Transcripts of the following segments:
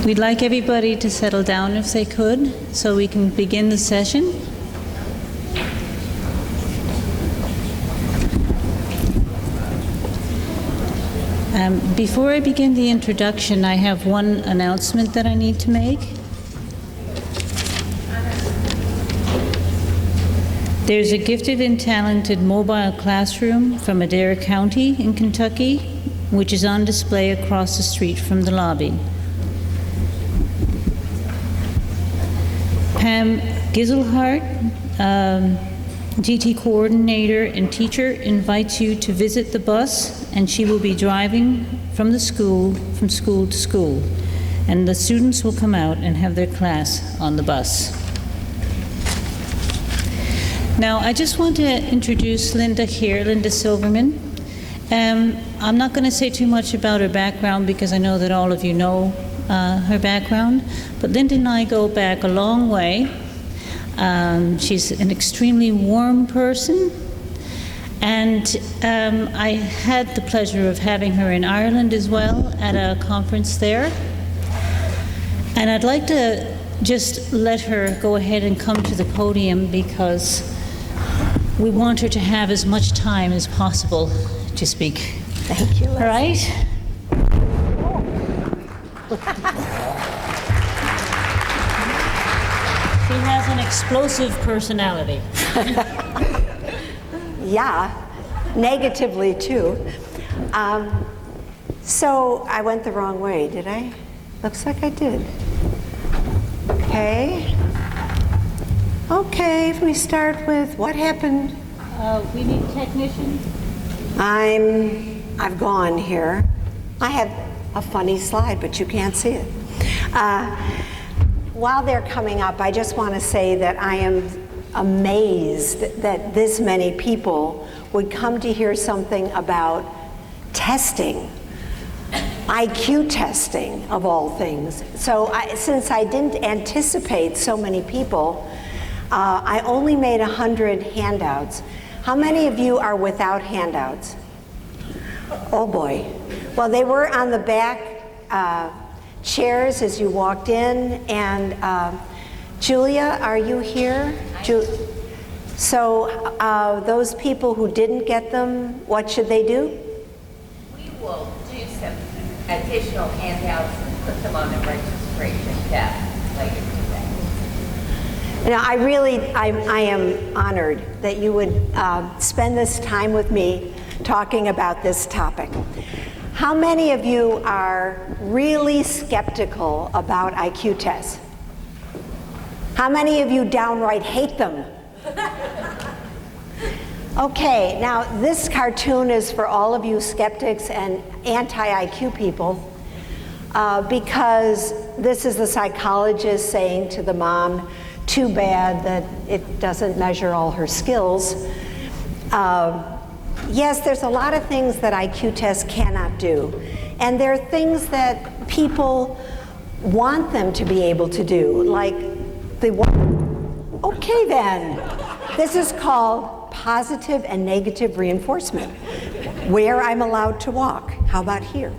We'd like everybody to settle down if they could, so we can begin the session. Before I begin the introduction, I have one announcement that I need to make. There's a gifted and talented mobile classroom from Adair County in Kentucky, which is on display across the street from the lobby. Pam Giselhart, GT coordinator and teacher, invites you to visit the bus, and she will be driving from school to school, and the students will come out and have their class on the bus. Now, I just want to introduce Linda here, Linda Silverman. I'm not going to say too much about her background because I know that all of you know her background, but Linda and I go back a long way. She's an extremely warm person, and I had the pleasure of having her in Ireland as well at a conference there. And I'd like to just let her go ahead and come to the podium because we want her to have as much time as possible to speak. Thank you, Leslie. All right? She has an explosive personality. Yeah, negatively too. So I went the wrong way, did I? Looks like I did. Okay, if we start with what happened. We need technicians. I've gone here. I have a funny slide, but you can't see it. While they're coming up, I just want to say that I am amazed that this many people would come to hear something about testing, IQ testing of all things. So since I didn't anticipate so many people, I only made 100 handouts. How many of you are without handouts? Oh boy. Well, they were on the back chairs as you walked in, and Julia, are you here? So those people who didn't get them, what should they do? We will do some additional handouts and put them on the registration desk later today. You know, I am honored that you would spend this time with me talking about this topic. How many of you are really skeptical about IQ tests? How many of you downright hate them? Okay, now this cartoon is for all of you skeptics and anti-IQ people because this is the psychologist saying to the mom, too bad that it doesn't measure all her skills. Yes, there's a lot of things that IQ tests cannot do. And there are things that people want them to be able to do, like they want. Okay then. This is called positive and negative reinforcement, where I'm allowed to walk. How about here?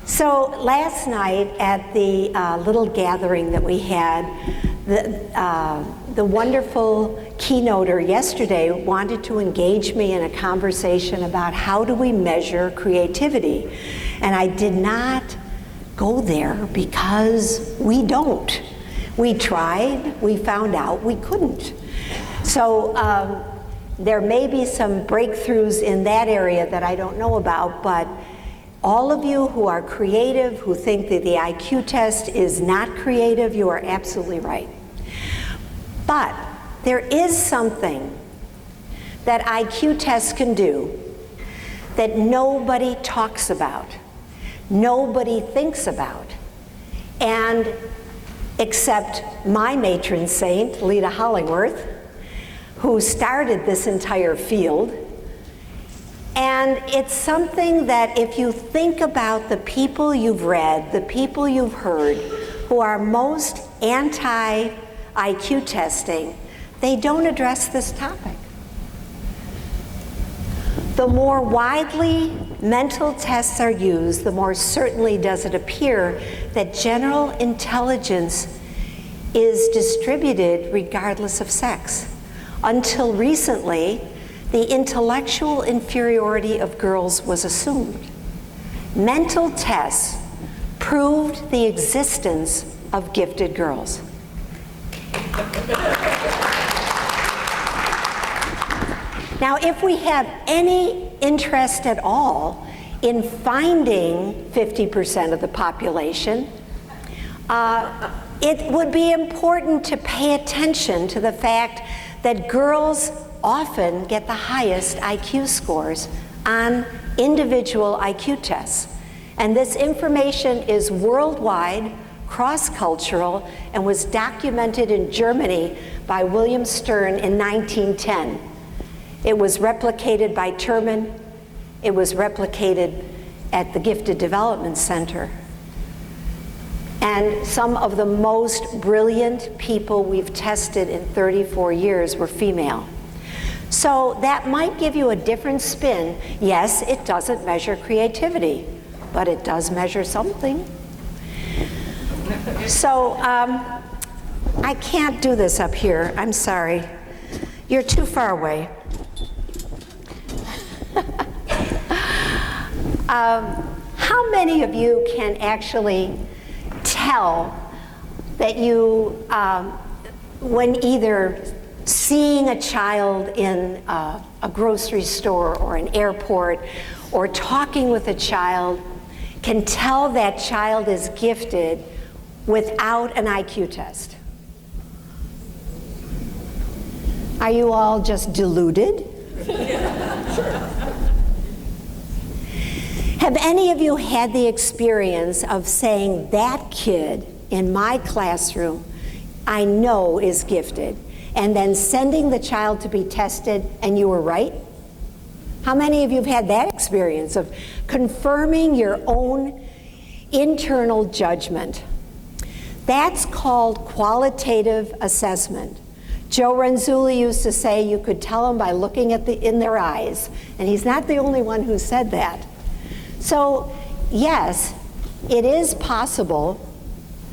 So last night at the little gathering that we had, the wonderful keynoter yesterday wanted to engage me in a conversation about how do we measure creativity. And I did not go there because we don't. We tried, we found out we couldn't. So there may be some breakthroughs in that area that I don't know about, but all of you who are creative, who think that the IQ test is not creative, you are absolutely right. But there is something that IQ tests can do that nobody talks about, nobody thinks about, and except my matron saint, Lita Hollingworth, who started this entire field. And it's something that if you think about the people you've read, the people you've heard, who are most anti-IQ testing, they don't address this topic. The more widely mental tests are used, the more certainly does it appear that general intelligence is distributed regardless of sex. Until recently, the intellectual inferiority of girls was assumed. Mental tests proved the existence of gifted girls. Now, if we have any interest at all in finding 50% of the population, it would be important to pay attention to the fact that girls often get the highest IQ scores on individual IQ tests. And this information is worldwide, cross-cultural, and was documented in Germany by William Stern in 1910. It was replicated by Terman. It was replicated at the Gifted Development Center. And some of the most brilliant people we've tested in 34 years were female. So that might give you a different spin. Yes, it doesn't measure creativity, but it does measure something. So I can't do this up here. I'm sorry. You're too far away. How many of you can actually tell that you, when either seeing a child in a grocery store or an airport or talking with a child, can tell that child is gifted without an IQ test? Are you all just deluded? Have any of you had the experience of saying, that kid in my classroom I know is gifted, and then sending the child to be tested and you were right? How many of you have had that experience of confirming your own internal judgment? That's called qualitative assessment. Joe Renzulli used to say you could tell them by looking in their eyes, and he's not the only one who said that. So, yes, it is possible,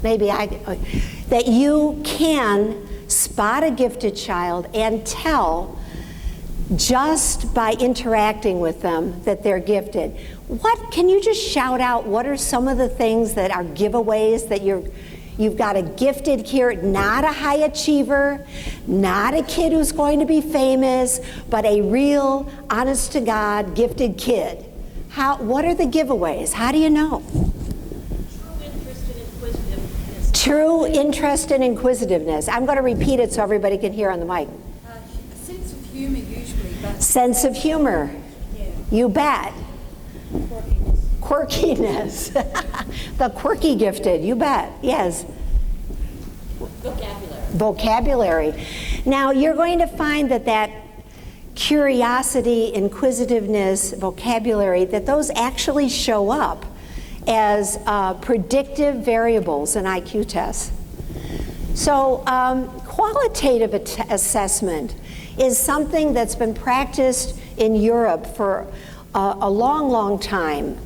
that you can spot a gifted child and tell just by interacting with them that they're gifted. Can you just shout out what are some of the things that are giveaways that you've got a gifted kid, not a high achiever, not a kid who's going to be famous, but a real, honest to God, gifted kid? What are the giveaways? How do you know? True interest and inquisitiveness. I'm going to repeat it so everybody can hear on the mic. A sense of humor usually. But sense of humor. Yeah. You bet. Quirkiness. The quirky gifted, you bet. Yes. Vocabulary. Now, you're going to find that curiosity, inquisitiveness, vocabulary, that those actually show up as predictive variables in IQ tests. So qualitative assessment is something that's been practiced in Europe for a long, long time.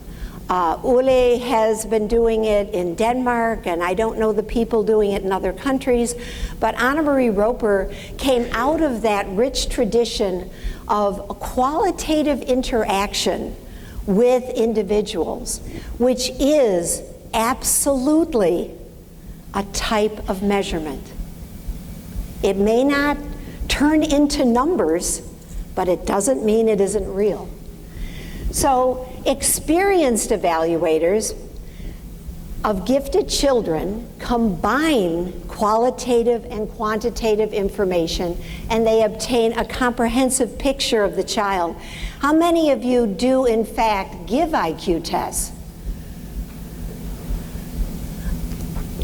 Ole has been doing it in Denmark, and I don't know the people doing it in other countries, but Anna Marie Roper came out of that rich tradition of qualitative interaction with individuals, which is absolutely a type of measurement. It may not turn into numbers, but it doesn't mean it isn't real. So experienced evaluators of gifted children combine qualitative and quantitative information, and they obtain a comprehensive picture of the child. How many of you do, in fact, give IQ tests?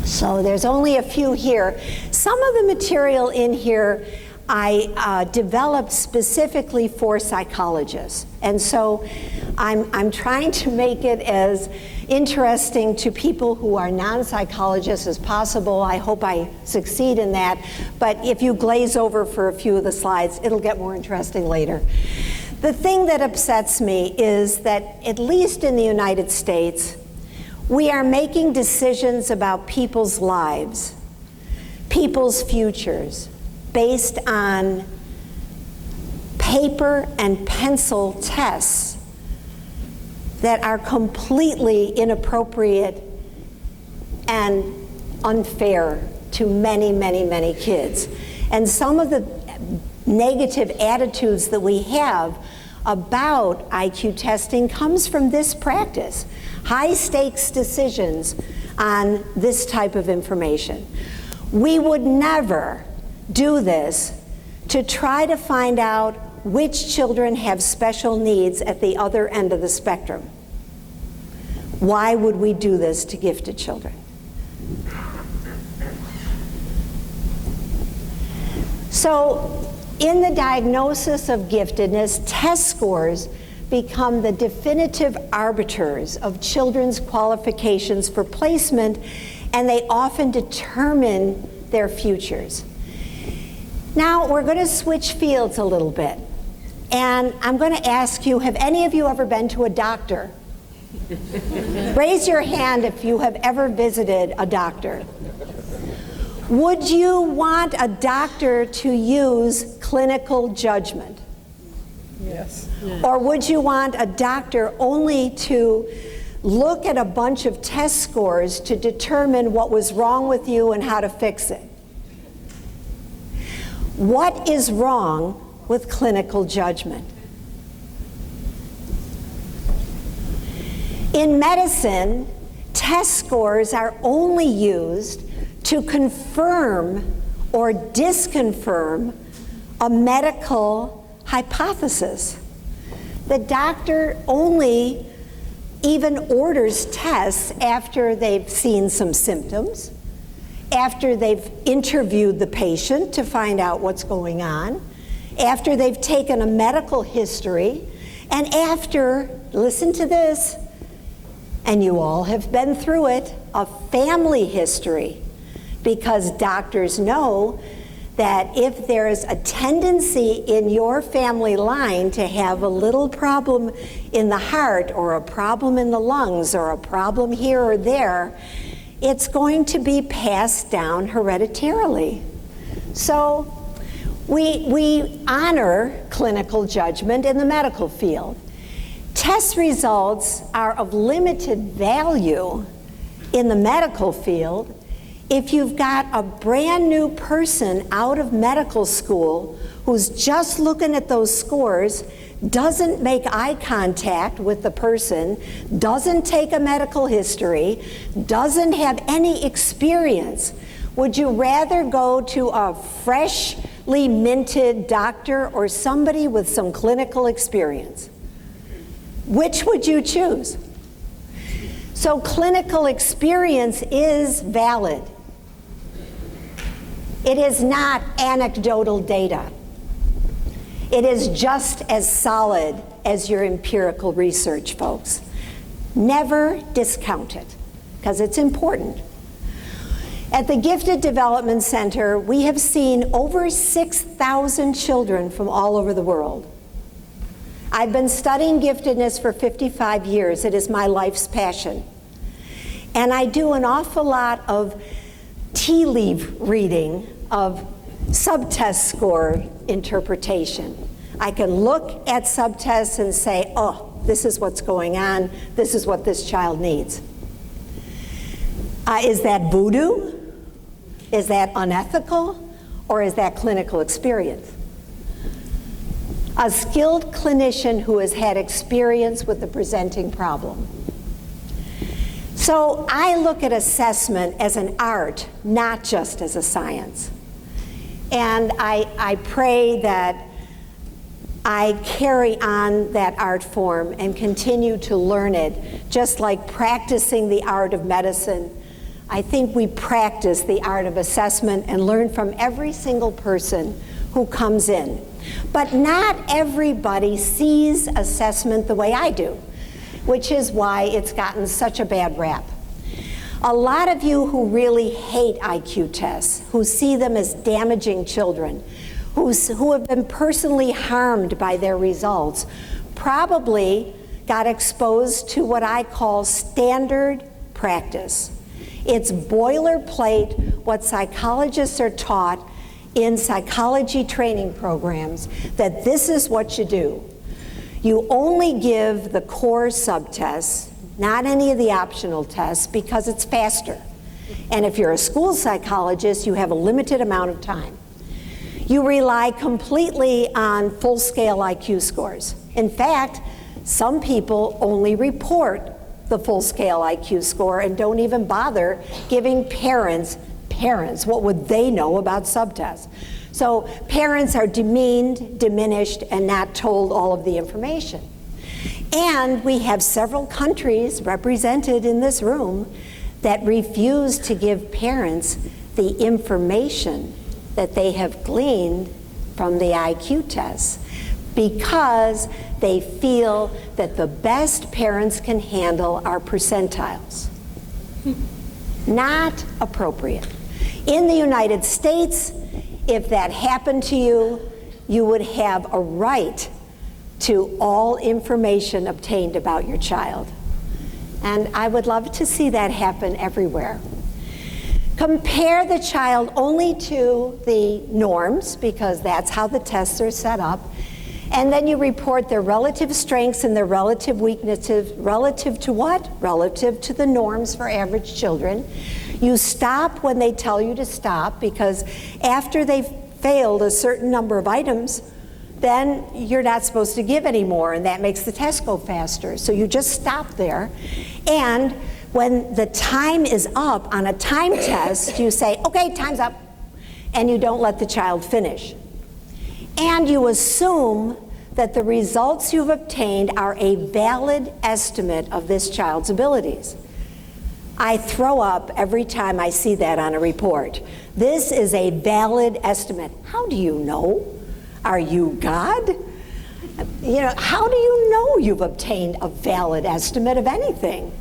So there's only a few here. Some of the material in here I developed specifically for psychologists. And so I'm trying to make it as interesting to people who are non-psychologists as possible. I hope I succeed in that. But if you glaze over for a few of the slides, it'll get more interesting later. The thing that upsets me is that, at least in the United States, we are making decisions about people's lives, people's futures, based on paper and pencil tests that are completely inappropriate and unfair to many, many, many kids. And some of the negative attitudes that we have about IQ testing comes from this practice. High stakes decisions on this type of information. We would never do this to try to find out which children have special needs at the other end of the spectrum. Why would we do this to gifted children? So, in the diagnosis of giftedness, test scores become the definitive arbiters of children's qualifications for placement, and they often determine their futures. Now, we're going to switch fields a little bit, and I'm going to ask you, have any of you ever been to a doctor? Raise your hand if you have ever visited a doctor. Would you want a doctor to use clinical judgment? Yes. Or would you want a doctor only to look at a bunch of test scores to determine what was wrong with you and how to fix it? What is wrong with clinical judgment? In medicine, test scores are only used to confirm or disconfirm a medical hypothesis. The doctor only even orders tests after they've seen some symptoms, after they've interviewed the patient to find out what's going on, after they've taken a medical history, and after, listen to this, and you all have been through it, a family history. Because doctors know that if there's a tendency in your family line to have a little problem in the heart or a problem in the lungs or a problem here or there, it's going to be passed down hereditarily. So we honor clinical judgment in the medical field. Test results are of limited value in the medical field if you've got a brand new person out of medical school who's just looking at those scores, doesn't make eye contact with the person, doesn't take a medical history, doesn't have any experience. Would you rather go to a freshly minted doctor or somebody with some clinical experience? Which would you choose? So clinical experience is valid. It is not anecdotal data. It is just as solid as your empirical research, folks. Never discount it, because it's important. At the Gifted Development Center, we have seen over 6,000 children from all over the world. I've been studying giftedness for 55 years. It is my life's passion. And I do an awful lot of tea leaf reading of subtest score interpretation. I can look at subtests and say, oh, this is what's going on. This is what this child needs. Is that voodoo? Is that unethical? Or is that clinical experience? A skilled clinician who has had experience with the presenting problem. So I look at assessment as an art, not just as a science. And I pray that I carry on that art form and continue to learn it, just like practicing the art of medicine. I think we practice the art of assessment and learn from every single person who comes in. But not everybody sees assessment the way I do, which is why it's gotten such a bad rap. A lot of you who really hate IQ tests, who see them as damaging children, who have been personally harmed by their results probably got exposed to what I call standard practice. It's boilerplate what psychologists are taught in psychology training programs, that this is what you do. You only give the core subtests, not any of the optional tests, because it's faster. And if you're a school psychologist, you have a limited amount of time. You rely completely on full-scale IQ scores. In fact, some people only report the full-scale IQ score and don't even bother giving parents, what would they know about subtests? So parents are demeaned, diminished, and not told all of the information. And we have several countries represented in this room that refuse to give parents the information that they have gleaned from the IQ tests because they feel that the best parents can handle are percentiles. Not appropriate. In the United States, if that happened to you, you would have a right to all information obtained about your child. And I would love to see that happen everywhere. Compare the child only to the norms, because that's how the tests are set up, and then you report their relative strengths and their relative weaknesses, relative to what? Relative to the norms for average children. You stop when they tell you to stop, because after they've failed a certain number of items, then you're not supposed to give anymore, and that makes the test go faster. So you just stop there. And when the time is up on a time test, you say, okay, time's up, and you don't let the child finish. And you assume that the results you've obtained are a valid estimate of this child's abilities. I throw up every time I see that on a report. This is a valid estimate. How do you know? Are you God? You know, how do you know you've obtained a valid estimate of anything?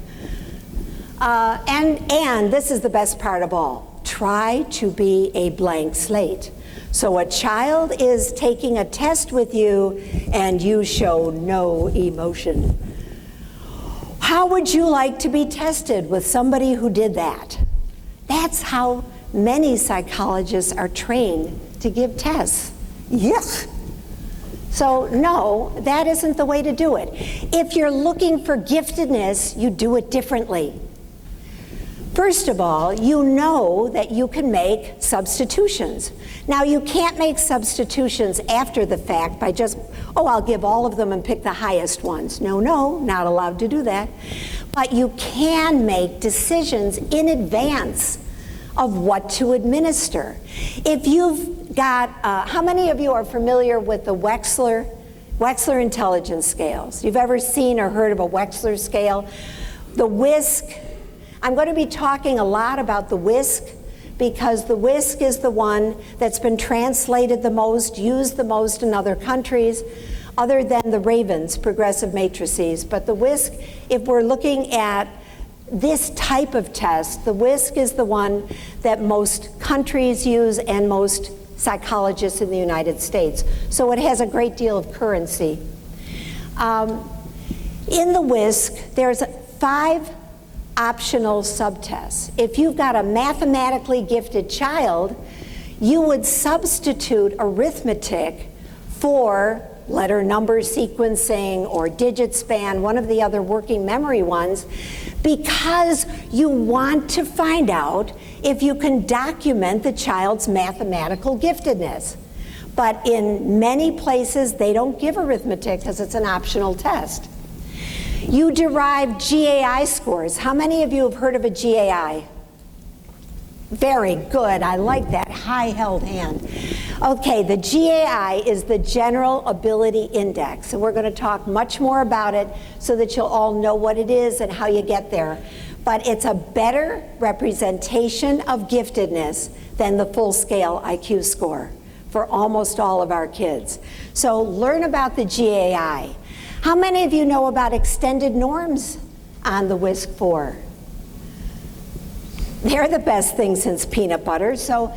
And this is the best part of all. Try to be a blank slate. So a child is taking a test with you and you show no emotion. How would you like to be tested with somebody who did that? That's how many psychologists are trained to give tests. Yuck. So no, that isn't the way to do it. If you're looking for giftedness, you do it differently. First of all, you know that you can make substitutions. Now, you can't make substitutions after the fact by just, oh, I'll give all of them and pick the highest ones. No, not allowed to do that. But you can make decisions in advance of what to administer. If you've got, how many of you are familiar with the Wechsler intelligence scales? You've ever seen or heard of a Wechsler scale? The WISC. I'm going to be talking a lot about the WISC because the WISC is the one that's been translated the most, used the most in other countries, other than the RAVENS, progressive matrices. But the WISC, if we're looking at this type of test, the WISC is the one that most countries use and most psychologists in the United States. So it has a great deal of currency. In the WISC, there's 5 optional subtests. If you've got a mathematically gifted child, you would substitute arithmetic for letter number sequencing or digit span, one of the other working memory ones, because you want to find out if you can document the child's mathematical giftedness. But in many places, they don't give arithmetic because it's an optional test. You derive GAI scores. How many of you have heard of a GAI? Very good, I like that high-held hand. Okay, the GAI is the General Ability Index, and we're going to talk much more about it so that you'll all know what it is and how you get there. But it's a better representation of giftedness than the full-scale IQ score for almost all of our kids. So learn about the GAI. How many of you know about extended norms on the WISC-4? They're the best thing since peanut butter. So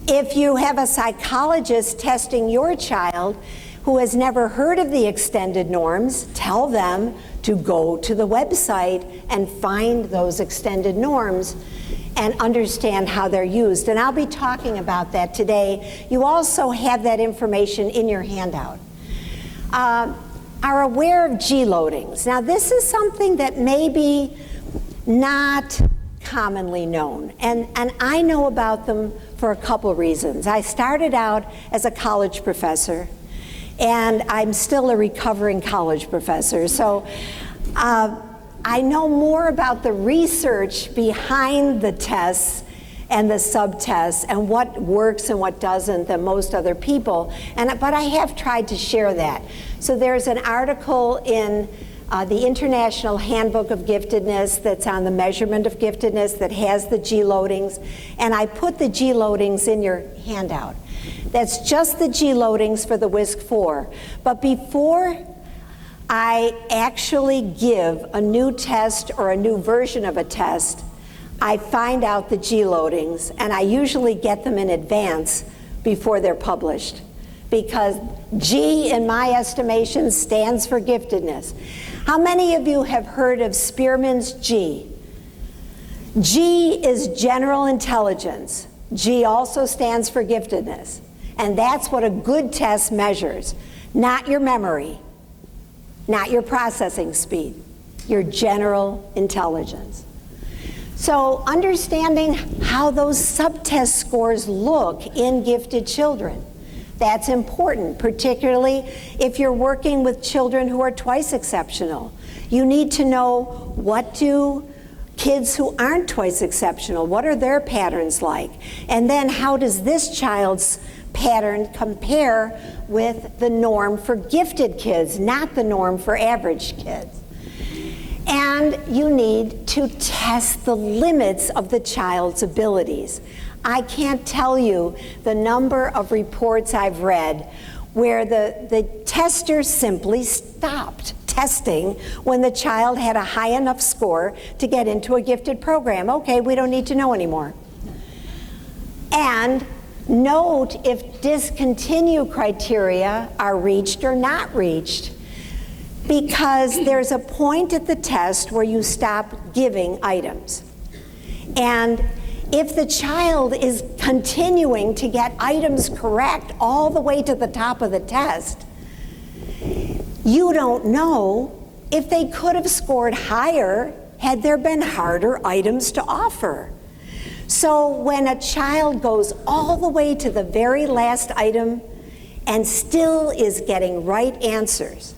If you have a psychologist testing your child who has never heard of the extended norms, tell them to go to the website and find those extended norms and understand how they're used. And I'll be talking about that today. You also have that information in your handout. Are aware of G-loadings. Now, this is something that may be not commonly known, and I know about them for a couple reasons. I started out as a college professor, and I'm still a recovering college professor, so I know more about the research behind the tests and the subtests and what works and what doesn't than most other people, but I have tried to share that. So there's an article in the International Handbook of Giftedness that's on the measurement of giftedness that has the G-loadings, and I put the G-loadings in your handout. That's just the G-loadings for the WISC-4. But before I actually give a new test or a new version of a test, I find out the G-loadings, and I usually get them in advance before they're published, because G, in my estimation, stands for giftedness. How many of you have heard of Spearman's G? G is general intelligence. G also stands for giftedness. And that's what a good test measures. Not your memory, not your processing speed, your general intelligence. So understanding how those subtest scores look in gifted children, that's important, particularly if you're working with children who are twice exceptional. You need to know, what do kids who aren't twice exceptional, what are their patterns like? And then how does this child's pattern compare with the norm for gifted kids, not the norm for average kids? And you need to test the limits of the child's abilities. I can't tell you the number of reports I've read where the tester simply stopped testing when the child had a high enough score to get into a gifted program. Okay, we don't need to know anymore. And note if discontinue criteria are reached or not reached, because there's a point at the test where you stop giving items. And if the child is continuing to get items correct all the way to the top of the test, you don't know if they could have scored higher had there been harder items to offer. So when a child goes all the way to the very last item and still is getting right answers,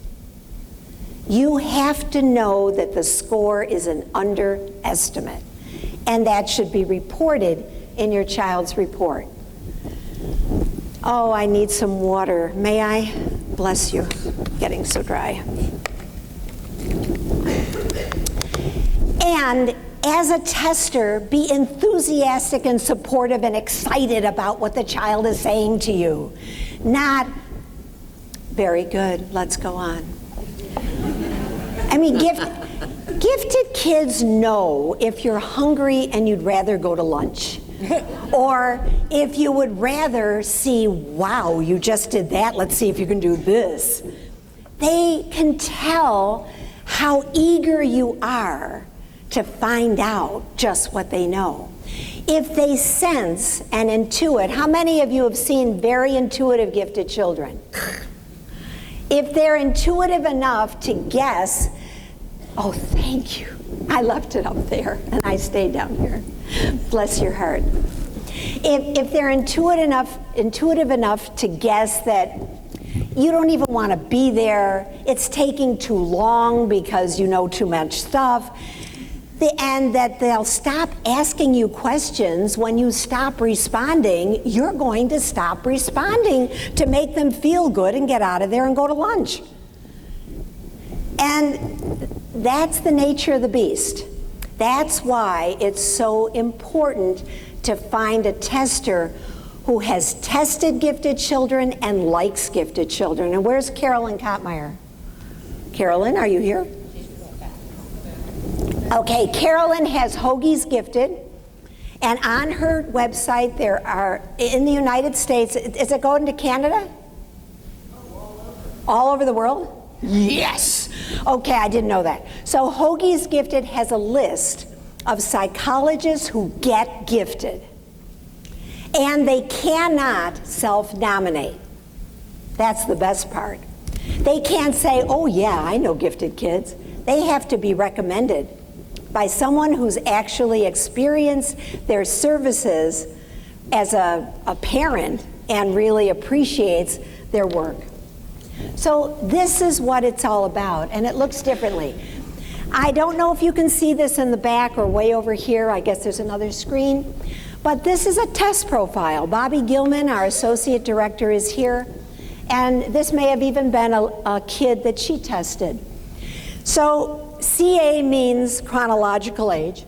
you have to know that the score is an underestimate, and that should be reported in your child's report. Oh, I need some water. May I? Bless you. Getting so dry. And as a tester, be enthusiastic and supportive and excited about what the child is saying to you. Not, very good, let's go on. I mean, gifted kids know if you're hungry and you'd rather go to lunch. Or if you would rather see, wow, you just did that, let's see if you can do this. They can tell how eager you are to find out just what they know. If they sense and intuit, how many of you have seen very intuitive gifted children? If they're intuitive enough to guess, oh, thank you, I left it up there and I stayed down here. Bless your heart. If they're intuitive enough to guess that you don't even want to be there, it's taking too long because you know too much stuff, and that they'll stop asking you questions when you stop responding, you're going to stop responding to make them feel good and get out of there and go to lunch. And that's the nature of the beast. That's why it's so important to find a tester who has tested gifted children and likes gifted children. And where's Carolyn Kottmeyer? Carolyn, are you here? Okay, Carolyn has Hoagie's Gifted, And on her website, there are, in the United States, is it going to Canada? All over the world? Yes. Okay, I didn't know that. So Hoagie's Gifted has a list of psychologists who get gifted. And they cannot self-nominate. That's the best part. They can't say, oh yeah, I know gifted kids. They have to be recommended by someone who's actually experienced their services as a parent and really appreciates their work. So this is what it's all about, and it looks differently. I don't know if you can see this in the back or way over here. I guess there's another screen. But this is a test profile. Bobby Gilman, our associate director, is here. And this may have even been a kid that she tested. So CA means chronological age.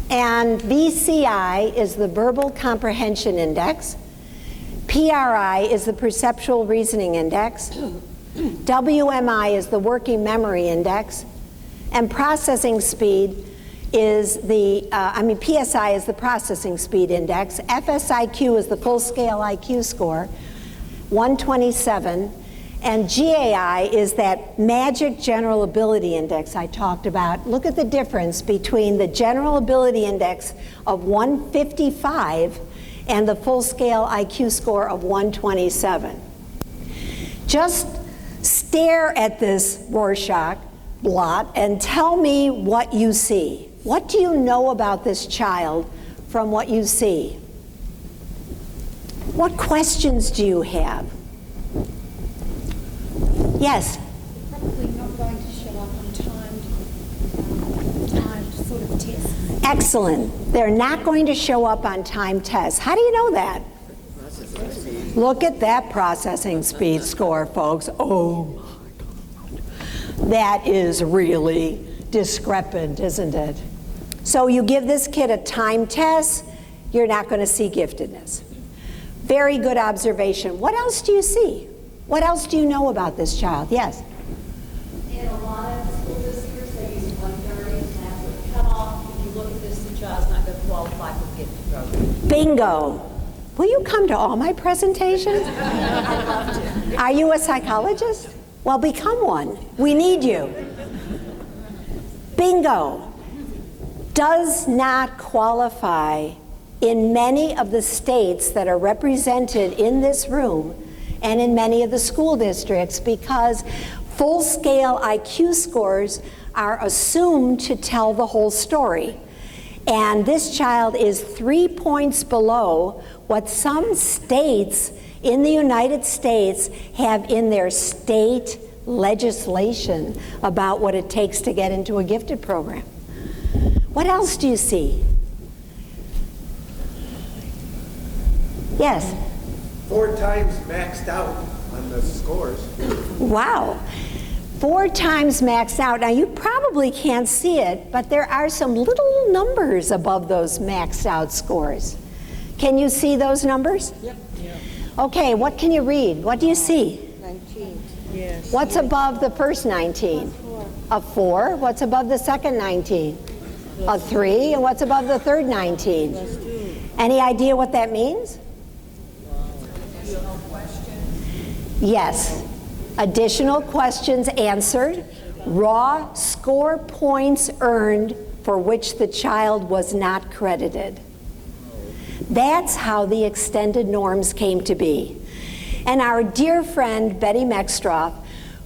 And BCI is the Verbal Comprehension Index. PRI is the Perceptual Reasoning Index. WMI is the Working Memory Index. And processing speed is the, PSI is the Processing Speed Index. FSIQ is the Full-Scale IQ score, 127. And GAI is that Magic General Ability Index I talked about. Look at the difference between the General Ability Index of 155 and the full-scale IQ score of 127. Just stare at this Rorschach blot and tell me what you see. What do you know about this child from what you see? What questions do you have? Yes? Probably not going to show up on timed sort of tests. Excellent. They're not going to show up on timed tests. How do you know that? Look at that processing speed score, folks. Oh my God. That is really discrepant, isn't it? So you give this kid a timed test, you're not going to see giftedness. Very good observation. What else do you see? What else do you know about this child? Yes? In a lot of school districts, they use 130, and that's the cutoff. If you look at this, the child's not going to qualify for gifted program. Bingo. Will you come to all my presentations? I'd love to. Are you a psychologist? Well, become one. We need you. Bingo. Does not qualify in many of the states that are represented in this room and in many of the school districts because full-scale IQ scores are assumed to tell the whole story. And this child is 3 points below what some states in the United States have in their state legislation about what it takes to get into a gifted program. What else do you see? Yes? 4 times maxed out on the scores. Wow. 4 times maxed out. Now you probably can't see it, but there are some little numbers above those maxed out scores. Can you see those numbers? Yep. Okay, what can you read? What do you see? 19. Yes. What's above the first 19? A 4. What's above the second 19? A 3. And what's above the third 19? +2. Any idea what that means? Yes. Additional questions answered, raw score points earned for which the child was not credited. That's how the extended norms came to be. And our dear friend Betty Meckstroth,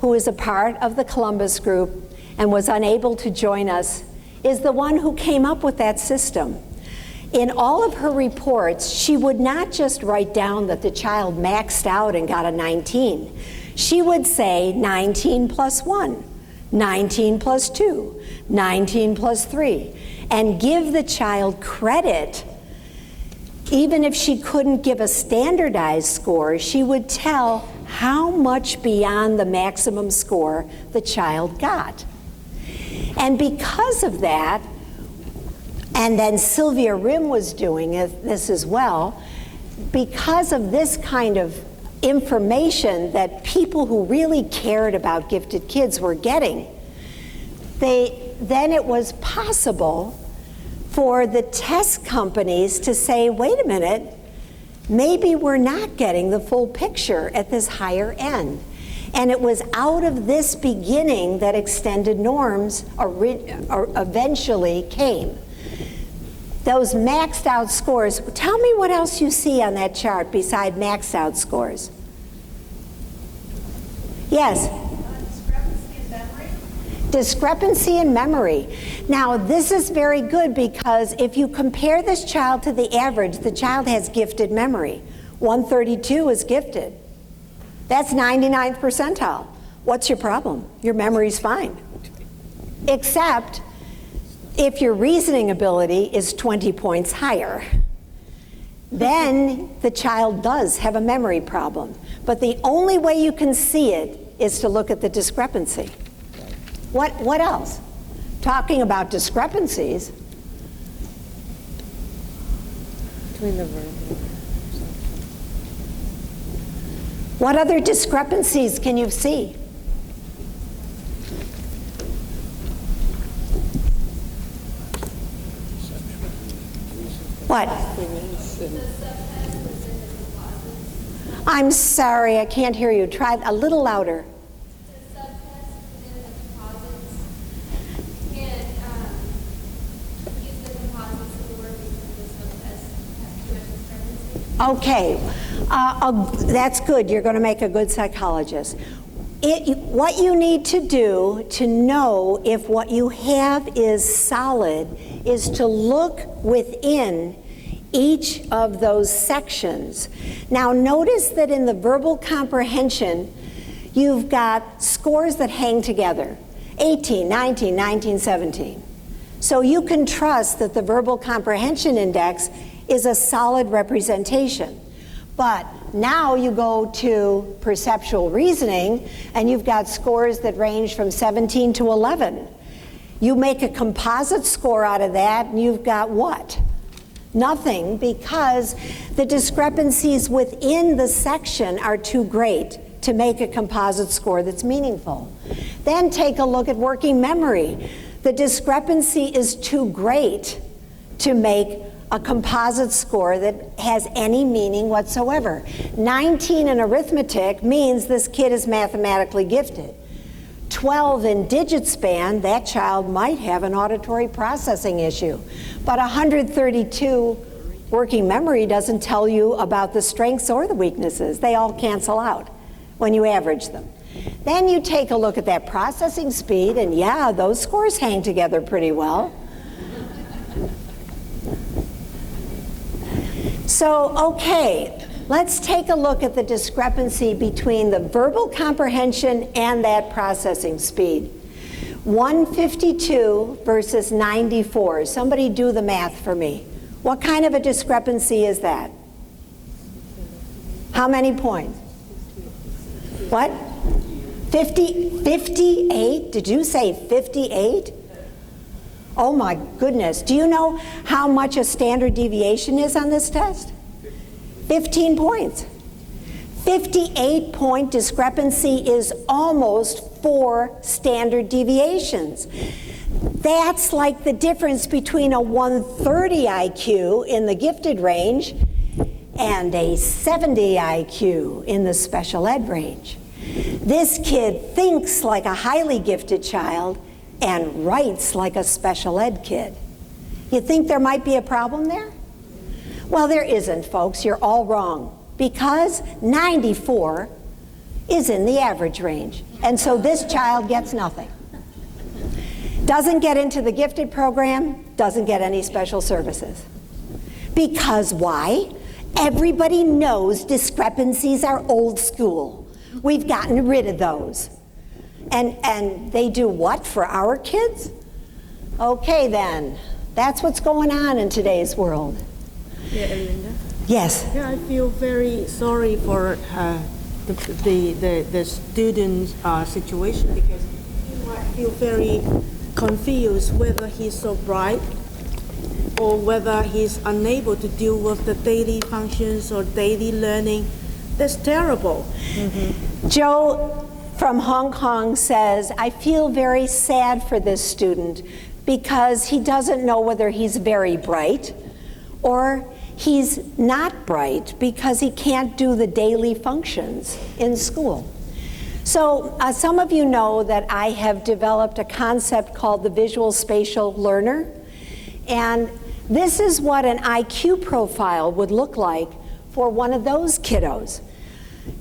who is a part of the Columbus group and was unable to join us, is the one who came up with that system. In all of her reports, she would not just write down that the child maxed out and got a 19. She would say 19 plus 1, 19 plus 2, 19 plus 3, and give the child credit. Even if she couldn't give a standardized score, she would tell how much beyond the maximum score the child got. And because of that, and then Sylvia Rim was doing this as well, because of this kind of information that people who really cared about gifted kids were getting, then it was possible for the test companies to say, wait a minute, maybe we're not getting the full picture at this higher end. And it was out of this beginning that extended norms eventually came. Those maxed out scores, tell me what else you see on that chart beside maxed out scores. Yes? Discrepancy in memory. Discrepancy in memory. Now, this is very good because if you compare this child to the average, the child has gifted memory. 132 is gifted. That's 99th percentile. What's your problem? Your memory's fine. Except if your reasoning ability is 20 points higher. Then the child does have a memory problem. But the only way you can see it is to look at the discrepancy. What else? Talking about discrepancies. Between the verbal. What other discrepancies can you see? What? I'm sorry, I can't hear you. Try a little louder. The subtest within the composites can use the composites of the work because the subtest have too much discrepancy. Okay, that's good. You're going to make a good psychologist. What you need to do to know if what you have is solid is to look within each of those sections. Now notice that in the verbal comprehension, you've got scores that hang together, 18, 19, 19, 17. So you can trust that the verbal comprehension index is a solid representation. But now you go to perceptual reasoning and you've got scores that range from 17 to 11. You make a composite score out of that and you've got what? Nothing, because the discrepancies within the section are too great to make a composite score that's meaningful. Then take a look at working memory. The discrepancy is too great to make a composite score that has any meaning whatsoever. 19 in arithmetic means this kid is mathematically gifted. 12 in digit span, that child might have an auditory processing issue. But 132 working memory doesn't tell you about the strengths or the weaknesses. They all cancel out when you average them. Then you take a look at that processing speed, and yeah, those scores hang together pretty well. So, okay, let's take a look at the discrepancy between the verbal comprehension and that processing speed. 152 versus 94. Somebody do the math for me. What kind of a discrepancy is that? How many points? What? 58? Did you say 58? Oh my goodness. Do you know how much a standard deviation is on this test? 15 points. 58-point discrepancy is almost 4 standard deviations. That's like the difference between a 130 IQ in the gifted range and a 70 IQ in the special ed range. This kid thinks like a highly gifted child and writes like a special ed kid. You think there might be a problem there? Well, there isn't, folks. You're all wrong. Because 94 is in the average range. And so this child gets nothing. Doesn't get into the gifted program, doesn't get any special services. Because why? Everybody knows discrepancies are old school. We've gotten rid of those. And they do what for our kids? Okay then, that's what's going on in today's world. Yeah, Linda? Yes. Yeah, I feel very sorry for the student's situation, because he might feel very confused whether he's so bright or whether he's unable to deal with the daily functions or daily learning. That's terrible. Mm-hmm. Joe from Hong Kong says, I feel very sad for this student because he doesn't know whether he's very bright or he's not bright because he can't do the daily functions in school. So some of you know that I have developed a concept called the visual spatial learner, and this is what an IQ profile would look like for one of those kiddos.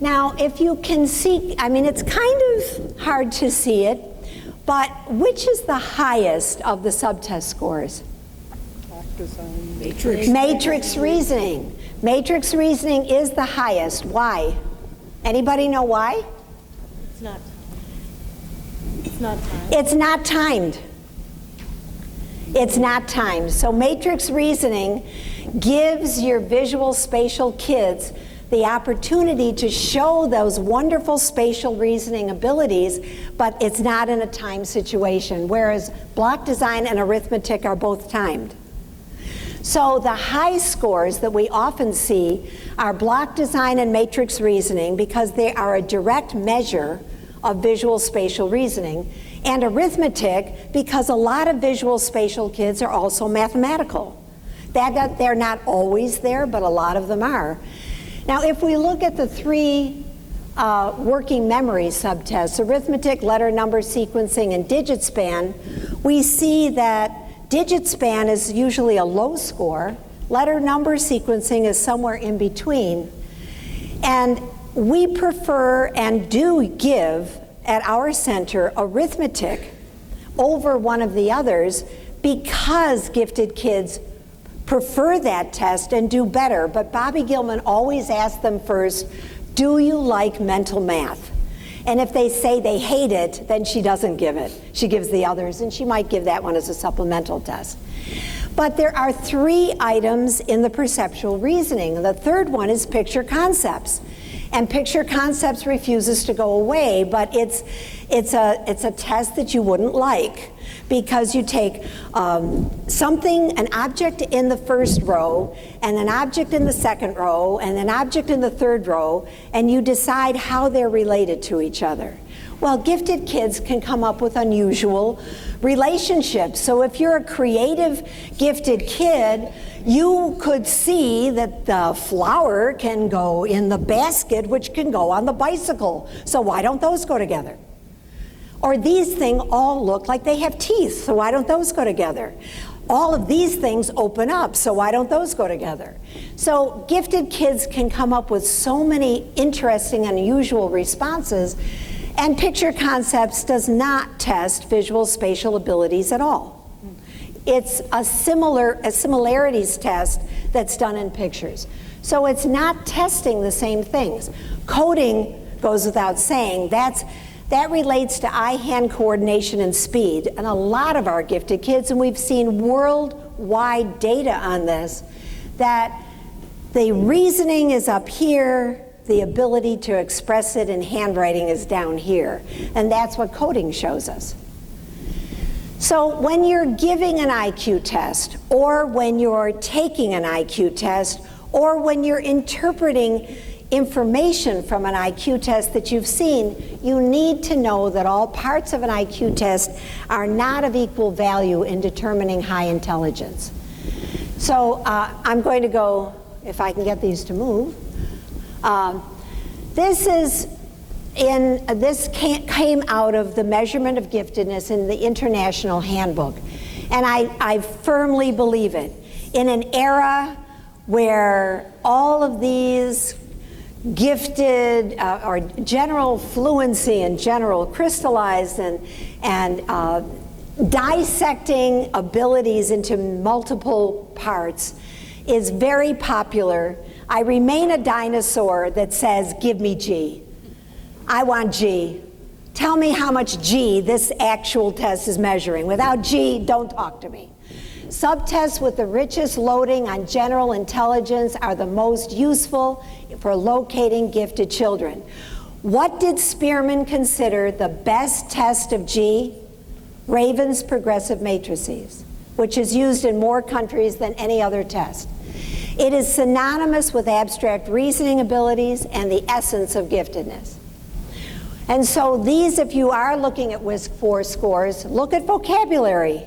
Now, if you can see, I mean, it's kind of hard to see it, but which is the highest of the subtest scores? Matrix reasoning. Matrix reasoning is the highest. Why? Anybody know why? It's not. It's not time. It's not timed. It's not timed. So matrix reasoning gives your visual spatial kids the opportunity to show those wonderful spatial reasoning abilities, but it's not in a time situation, whereas block design and arithmetic are both timed. So the high scores that we often see are block design and matrix reasoning because they are a direct measure of visual spatial reasoning, and arithmetic because a lot of visual spatial kids are also mathematical. They're not always there, but a lot of them are. Now, if we look at the three working memory subtests, arithmetic, letter number sequencing, and digit span, we see that digit span is usually a low score, letter number sequencing is somewhere in between, and we prefer and do give at our center arithmetic over one of the others because gifted kids prefer that test and do better. But Bobby Gilman always asks them first, do you like mental math? And if they say they hate it, then she doesn't give it. She gives the others, and she might give that one as a supplemental test. But there are 3 items in the perceptual reasoning. The third one is picture concepts. And picture concepts refuses to go away, but it's a test that you wouldn't like, because you take something, an object in the first row, and an object in the second row, and an object in the third row, and you decide how they're related to each other. Well, gifted kids can come up with unusual relationships. So if you're a creative, gifted kid, you could see that the flower can go in the basket, which can go on the bicycle. So why don't those go together? Or these things all look like they have teeth, so why don't those go together? All of these things open up, so why don't those go together? So gifted kids can come up with so many interesting and unusual responses, and picture concepts does not test visual spatial abilities at all. It's a similarities test that's done in pictures. So it's not testing the same things. Coding goes without saying. That relates to eye-hand coordination and speed. And a lot of our gifted kids, and we've seen worldwide data on this, that the reasoning is up here, the ability to express it in handwriting is down here. And that's what coding shows us. So when you're giving an IQ test, or when you're taking an IQ test, or when you're interpreting information from an IQ test that you've seen, you need to know that all parts of an IQ test are not of equal value in determining high intelligence. So I'm going to go, if I can get these to move. This came out of the measurement of giftedness in the International Handbook, and I firmly believe it. In an era where all of these gifted or general fluency and general crystallized and dissecting abilities into multiple parts is very popular, I remain a dinosaur that says, give me G. I want G. Tell me how much G this actual test is measuring. Without G, don't talk to me. Subtests with the richest loading on general intelligence are the most useful for locating gifted children. What did Spearman consider the best test of G? Raven's progressive matrices, which is used in more countries than any other test. It is synonymous with abstract reasoning abilities and the essence of giftedness. And so these, if you are looking at WISC-IV scores, look at vocabulary.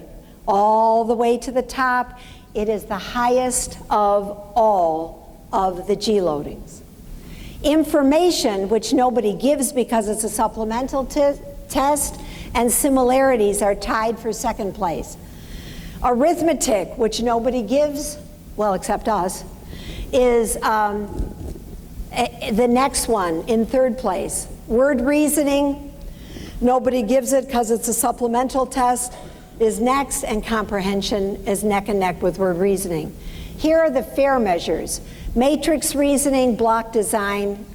all the way to the top. It is the highest of all of the G loadings. Information, which nobody gives because it's a supplemental test, and similarities are tied for second place. Arithmetic, which nobody gives, well, except us, is the next one in third place. Word reasoning, nobody gives it because it's a supplemental test, is next, and comprehension is neck and neck with word reasoning. Here are the fair measures. Matrix reasoning, block design,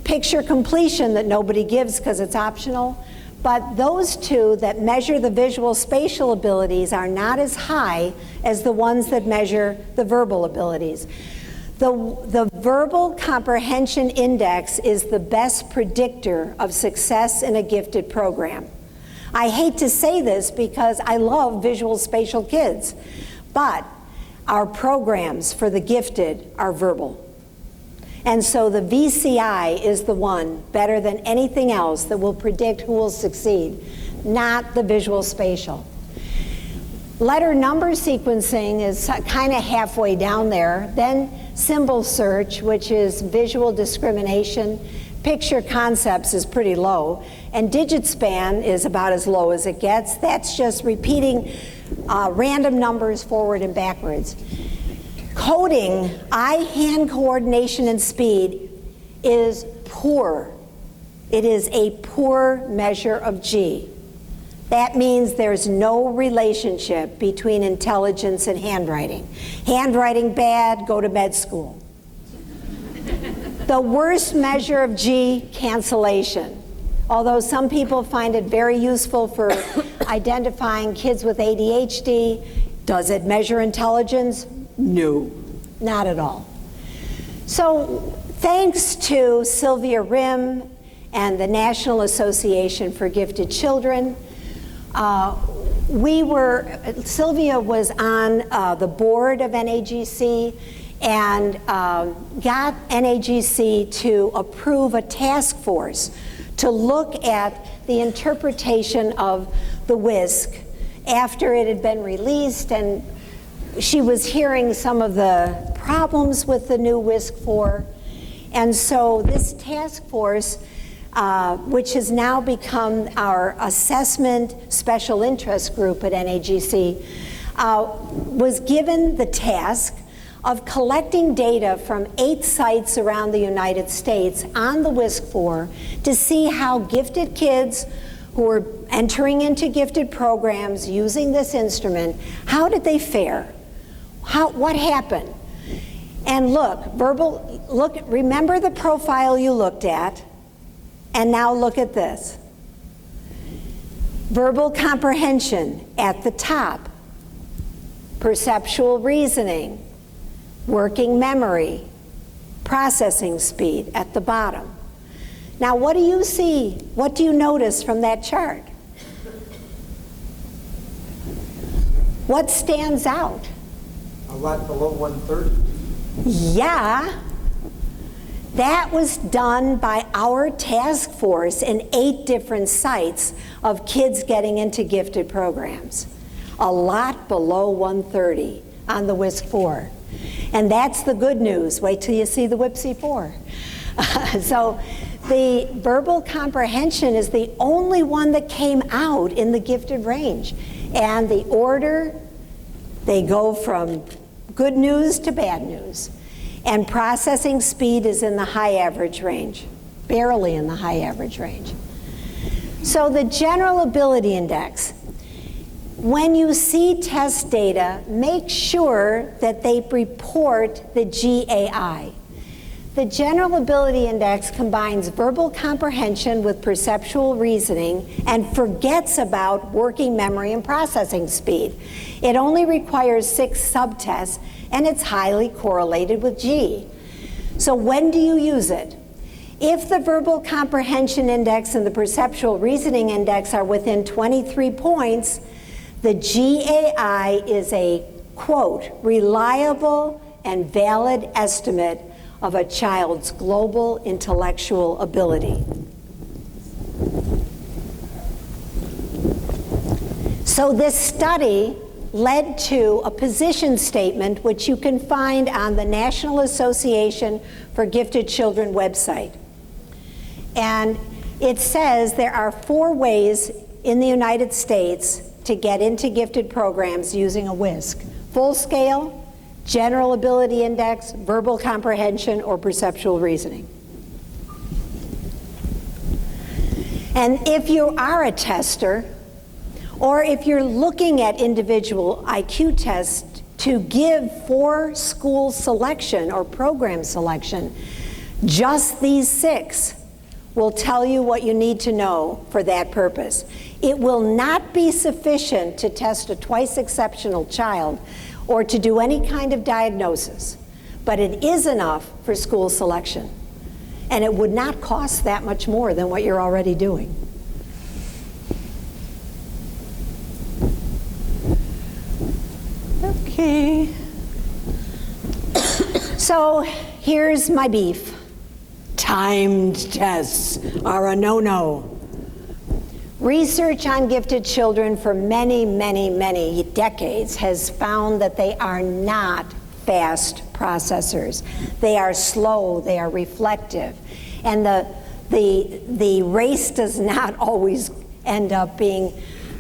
picture completion that nobody gives because it's optional, but those two that measure the visual spatial abilities are not as high as the ones that measure the verbal abilities. The verbal comprehension index is the best predictor of success in a gifted program. I hate to say this because I love visual spatial kids, but our programs for the gifted are verbal. And so the VCI is the one, better than anything else, that will predict who will succeed, not the visual spatial. Letter number sequencing is kind of halfway down there. Then symbol search, which is visual discrimination. Picture concepts is pretty low. And digit span is about as low as it gets. That's just repeating random numbers forward and backwards. Coding, eye-hand coordination and speed is poor. It is a poor measure of G. That means there's no relationship between intelligence and handwriting. Handwriting bad, go to med school. The worst measure of G, cancellation. Although some people find it very useful for identifying kids with ADHD, does it measure intelligence? No, not at all. So thanks to Sylvia Rim and the National Association for Gifted Children, Sylvia was on the board of NAGC and got NAGC to approve a task force to look at the interpretation of the WISC after it had been released, and she was hearing some of the problems with the new WISC-4. And so this task force, which has now become our assessment special interest group at NAGC, was given the task of collecting data from 8 sites around the United States on the WISC-4 to see how gifted kids who were entering into gifted programs using this instrument, how did they fare? What happened? And remember the profile you looked at, and now look at this. Verbal comprehension at the top, perceptual reasoning, working memory, processing speed at the bottom. Now, what do you see? What do you notice from that chart? What stands out? A lot below 130. Yeah. That was done by our task force in 8 different sites of kids getting into gifted programs. A lot below 130 on the WISC-4. And that's the good news. Wait till you see the WIPC-4. So the verbal comprehension is the only one that came out in the gifted range. And the order, they go from good news to bad news. And processing speed is in the high average range, barely in the high average range. So the general ability index, when you see test data, make sure that they report the GAI. The General Ability Index combines verbal comprehension with perceptual reasoning and forgets about working memory and processing speed. It only requires 6 subtests, and it's highly correlated with G. So when do you use it? If the Verbal Comprehension Index and the Perceptual Reasoning Index are within 23 points, the GAI is a, quote, reliable and valid estimate of a child's global intellectual ability. So this study led to a position statement which you can find on the National Association for Gifted Children website. And it says there are 4 ways in the United States to get into gifted programs using a WISC: full scale, general ability index, verbal comprehension, or perceptual reasoning. And if you are a tester, or if you're looking at individual IQ tests to give for school selection or program selection, just these 6 will tell you what you need to know for that purpose. It will not be sufficient to test a twice exceptional child or to do any kind of diagnosis, but it is enough for school selection. And it would not cost that much more than what you're already doing. Okay. So here's my beef. Timed tests are a no-no. Research on gifted children for many, many, many decades has found that they are not fast processors. They are slow, they are reflective. And the race does not always end up being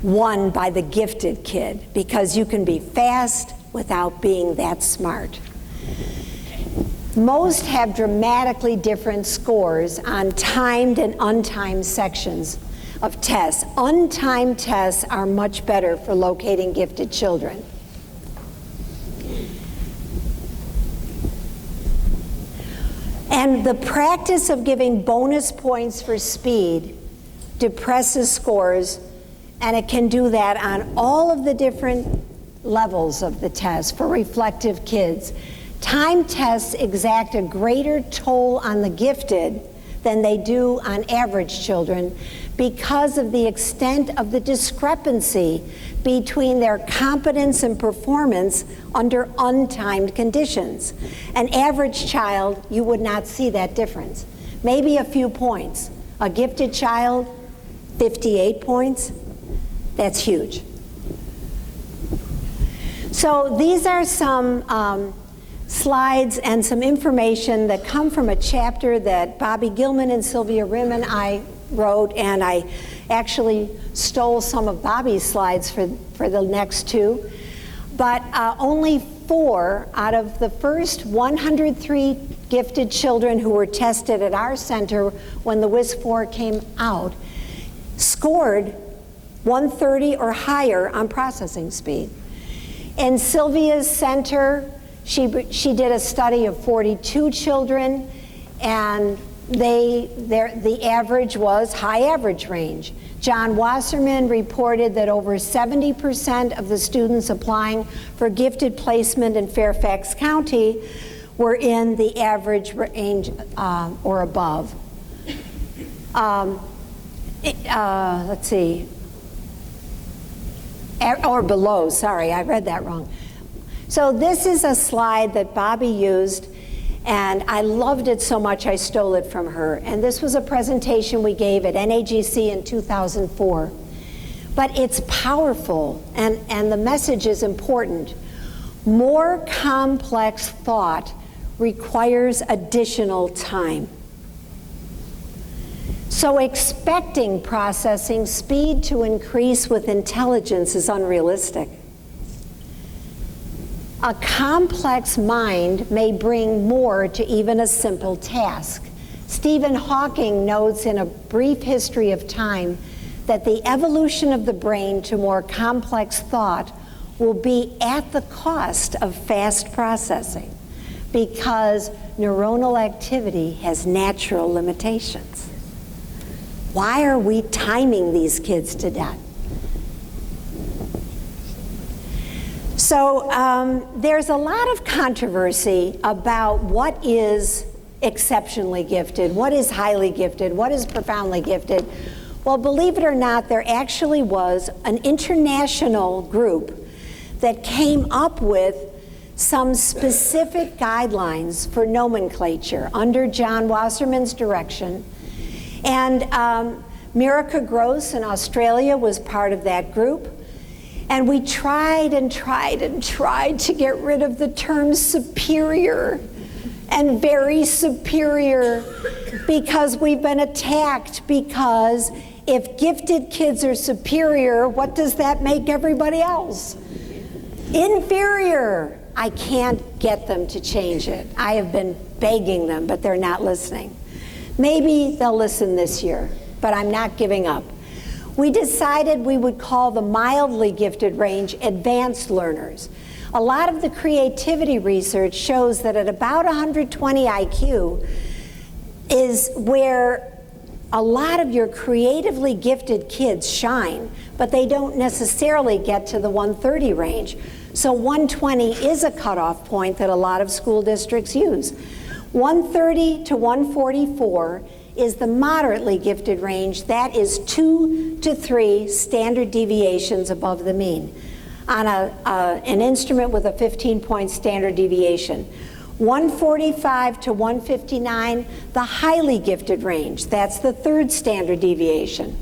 won by the gifted kid, because you can be fast without being that smart. Most have dramatically different scores on timed and untimed sections of tests. Untimed tests are much better for locating gifted children. And the practice of giving bonus points for speed depresses scores, and it can do that on all of the different levels of the test for reflective kids. Time tests exact a greater toll on the gifted than they do on average children because of the extent of the discrepancy between their competence and performance under untimed conditions. An average child, you would not see that difference. Maybe a few points. A gifted child, 58 points, that's huge. So these are some slides and some information that come from a chapter that Bobby Gilman and Sylvia Rim and I wrote, and I actually stole some of Bobby's slides for the next 2. But only 4 out of the first 103 gifted children who were tested at our center when the WISC-4 came out scored 130 or higher on processing speed. In Sylvia's center, she did a study of 42 children, and the average was high average range. John Wasserman reported that over 70% of the students applying for gifted placement in Fairfax County were in the average range or above. Let's see. Or below, sorry, I read that wrong. So this is a slide that Bobby used, and I loved it so much I stole it from her. And this was a presentation we gave at NAGC in 2004. But it's powerful, and the message is important. More complex thought requires additional time. So expecting processing speed to increase with intelligence is unrealistic. A complex mind may bring more to even a simple task. Stephen Hawking notes in A Brief History of Time that the evolution of the brain to more complex thought will be at the cost of fast processing because neuronal activity has natural limitations. Why are we timing these kids to death? So there's a lot of controversy about what is exceptionally gifted, what is highly gifted, what is profoundly gifted. Well, believe it or not, there actually was an international group that came up with some specific guidelines for nomenclature under John Wasserman's direction. And Mirica Gross in Australia was part of that group. And we tried and tried and tried to get rid of the term superior and very superior, because we've been attacked, because if gifted kids are superior, what does that make everybody else? Inferior. I can't get them to change it. I have been begging them, but they're not listening. Maybe they'll listen this year, but I'm not giving up. We decided we would call the mildly gifted range advanced learners. A lot of the creativity research shows that at about 120 IQ is where a lot of your creatively gifted kids shine, but they don't necessarily get to the 130 range. So 120 is a cutoff point that a lot of school districts use. 130 to 144 is the moderately gifted range. That is 2 to 3 standard deviations above the mean on an instrument with a 15-point standard deviation. 145 to 159, the highly gifted range. That's the 3rd standard deviation.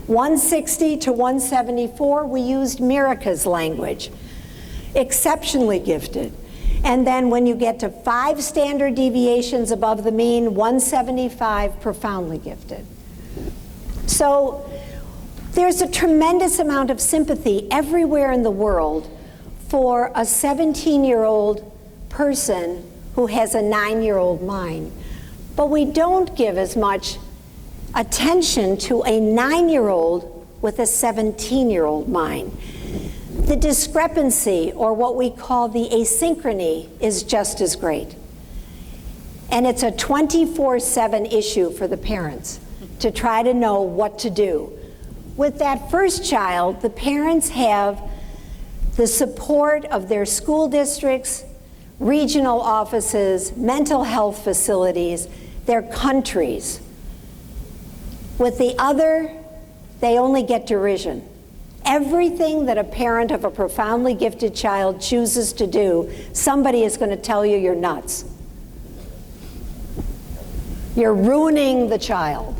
160 to 174, we used Mirica's language. Exceptionally gifted. And then when you get to 5 standard deviations above the mean, 175, profoundly gifted. So there's a tremendous amount of sympathy everywhere in the world for a 17-year-old person who has a 9-year-old mind. But we don't give as much attention to a 9-year-old with a 17-year-old mind. The discrepancy, or what we call the asynchrony, is just as great. And it's a 24/7 issue for the parents to try to know what to do. With that first child, the parents have the support of their school districts, regional offices, mental health facilities, their countries. With the other, they only get derision. Everything that a parent of a profoundly gifted child chooses to do, somebody is going to tell you you're nuts. You're ruining the child.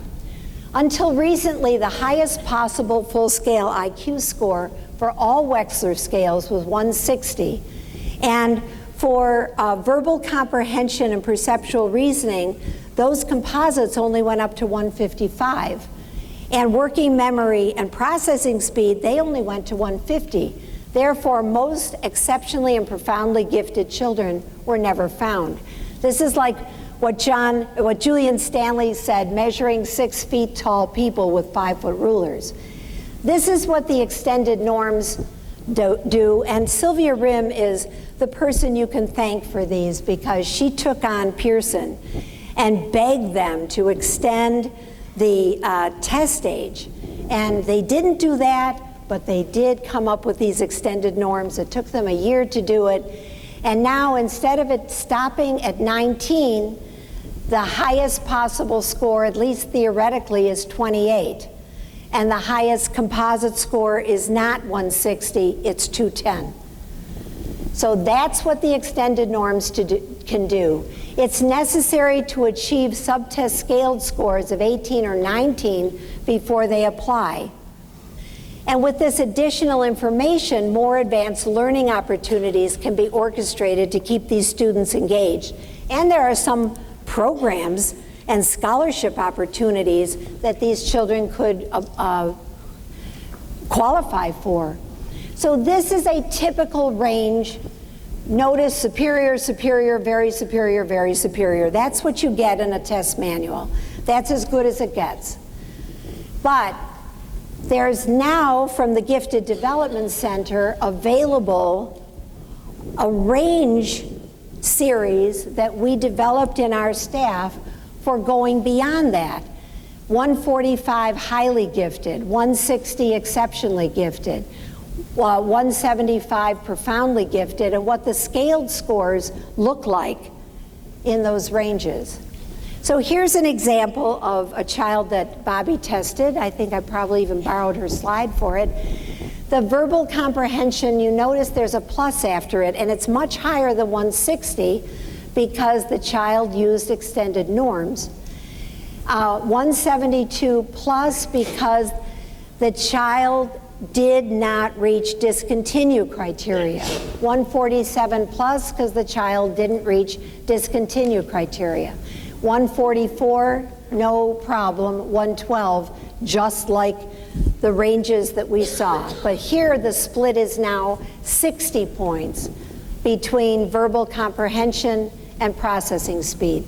Until recently, the highest possible full-scale IQ score for all Wechsler scales was 160. And for verbal comprehension and perceptual reasoning, those composites only went up to 155. And working memory and processing speed, they only went to 150. Therefore, most exceptionally and profoundly gifted children were never found. This is like what Julian Stanley said, measuring 6 feet tall people with 5-foot rulers. This is what the extended norms do, and Sylvia Rim is the person you can thank for these, because she took on Pearson and begged them to extend the test age. And they didn't do that, but they did come up with these extended norms. It took them a year to do it. And now, instead of it stopping at 19, the highest possible score, at least theoretically, is 28. And the highest composite score is not 160, it's 210. So that's what the extended norms can do. It's necessary to achieve subtest scaled scores of 18 or 19 before they apply. And with this additional information, more advanced learning opportunities can be orchestrated to keep these students engaged. And there are some programs and scholarship opportunities that these children could qualify for. So this is a typical range. Notice superior, superior, very superior, very superior. That's what you get in a test manual. That's as good as it gets. But there's now, from the Gifted Development Center, available a range series that we developed in our staff for going beyond that. 145 highly gifted, 160 exceptionally gifted, 175 profoundly gifted, and what the scaled scores look like in those ranges. So here's an example of a child that Bobby tested. I think I probably even borrowed her slide for it. The verbal comprehension, you notice there's a plus after it, and it's much higher than 160 because the child used extended norms. 172 plus because the child did not reach discontinue criteria. 147 plus because the child didn't reach discontinue criteria. 144, no problem. 112, just like the ranges that we saw. But here the split is now 60 points between verbal comprehension and processing speed.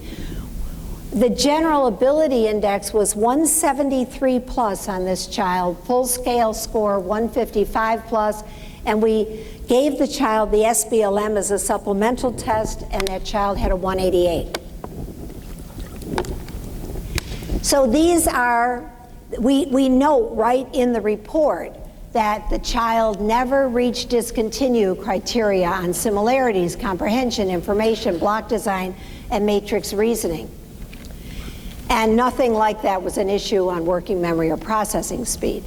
The general ability index was 173 plus on this child, full scale score 155 plus, and we gave the child the SBLM as a supplemental test, and that child had a 188. So these are, we note right in the report that the child never reached discontinue criteria on similarities, comprehension, information, block design, and matrix reasoning. And nothing like that was an issue on working memory or processing speed.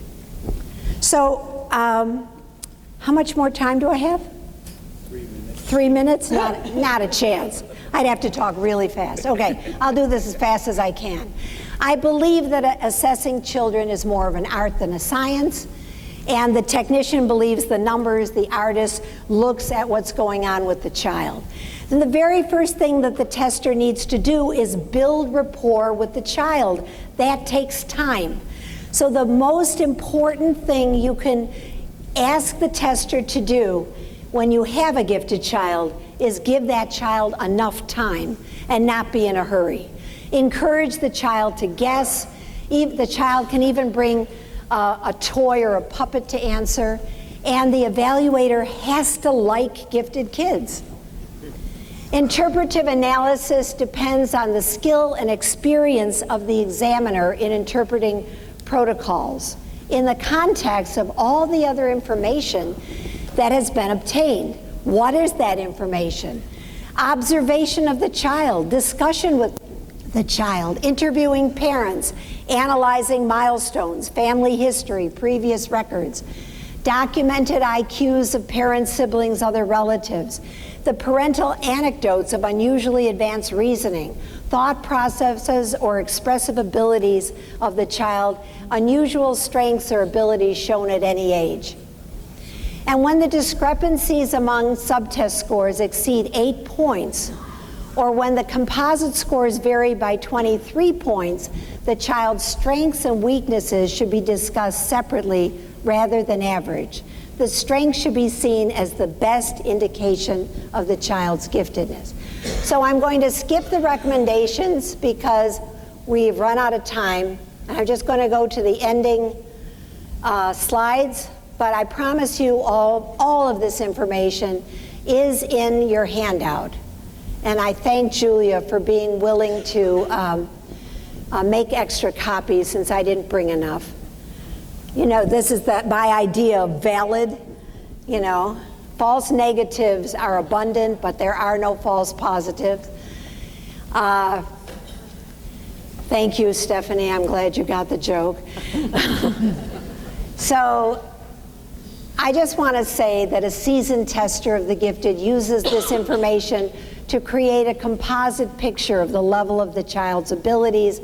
So how much more time do I have? 3 minutes. 3 minutes? Not a chance. I'd have to talk really fast. Okay, I'll do this as fast as I can. I believe that assessing children is more of an art than a science, and the technician believes the numbers, the artist looks at what's going on with the child. And the very first thing that the tester needs to do is build rapport with the child. That takes time. So the most important thing you can ask the tester to do when you have a gifted child is give that child enough time and not be in a hurry. Encourage the child to guess. The child can even bring a toy or a puppet to answer, and the evaluator has to like gifted kids. Interpretive analysis depends on the skill and experience of the examiner in interpreting protocols in the context of all the other information that has been obtained. What is that information? Observation of the child, discussion with the child, interviewing parents, analyzing milestones, family history, previous records, documented IQs of parents, siblings, other relatives, the parental anecdotes of unusually advanced reasoning, thought processes or expressive abilities of the child, unusual strengths or abilities shown at any age. And when the discrepancies among subtest scores exceed 8 points, or when the composite scores vary by 23 points, the child's strengths and weaknesses should be discussed separately rather than average. The strength should be seen as the best indication of the child's giftedness. So I'm going to skip the recommendations because we've run out of time. I'm just going to go to the ending slides, but I promise you all of this information is in your handout. And I thank Julia for being willing to make extra copies since I didn't bring enough. You know, this is my idea of valid. You know, false negatives are abundant, but there are no false positives. Thank you, Stephanie. I'm glad you got the joke. So I just want to say that a seasoned tester of the gifted uses this information to create a composite picture of the level of the child's abilities,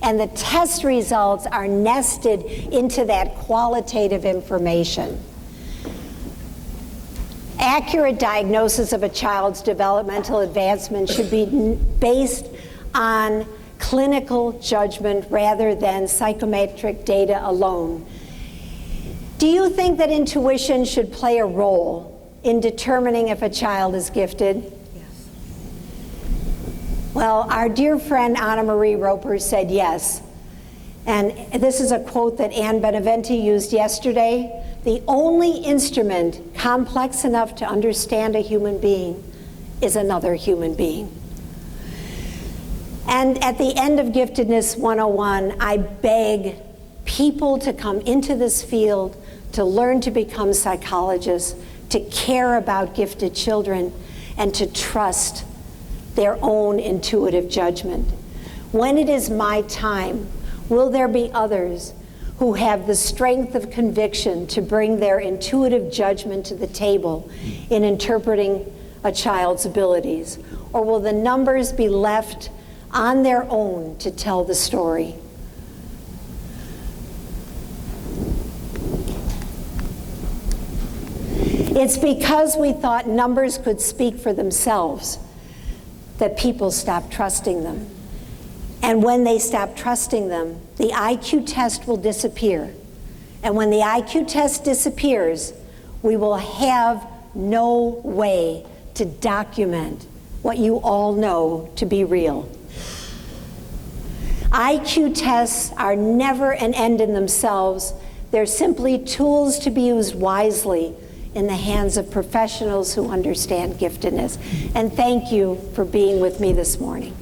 and the test results are nested into that qualitative information. Accurate diagnosis of a child's developmental advancement should be based on clinical judgment rather than psychometric data alone. Do you think that intuition should play a role in determining if a child is gifted? Well, our dear friend Anna Marie Roper said yes. And this is a quote that Anne Beneventi used yesterday. The only instrument complex enough to understand a human being is another human being. And at the end of Giftedness 101, I beg people to come into this field, to learn to become psychologists, to care about gifted children, and to trust their own intuitive judgment. When it is my time, will there be others who have the strength of conviction to bring their intuitive judgment to the table in interpreting a child's abilities? Or will the numbers be left on their own to tell the story? It's because we thought numbers could speak for themselves that people stopped trusting them. And when they stop trusting them, the IQ test will disappear. And when the IQ test disappears, we will have no way to document what you all know to be real. IQ tests are never an end in themselves. They're simply tools to be used wisely in the hands of professionals who understand giftedness. And thank you for being with me this morning.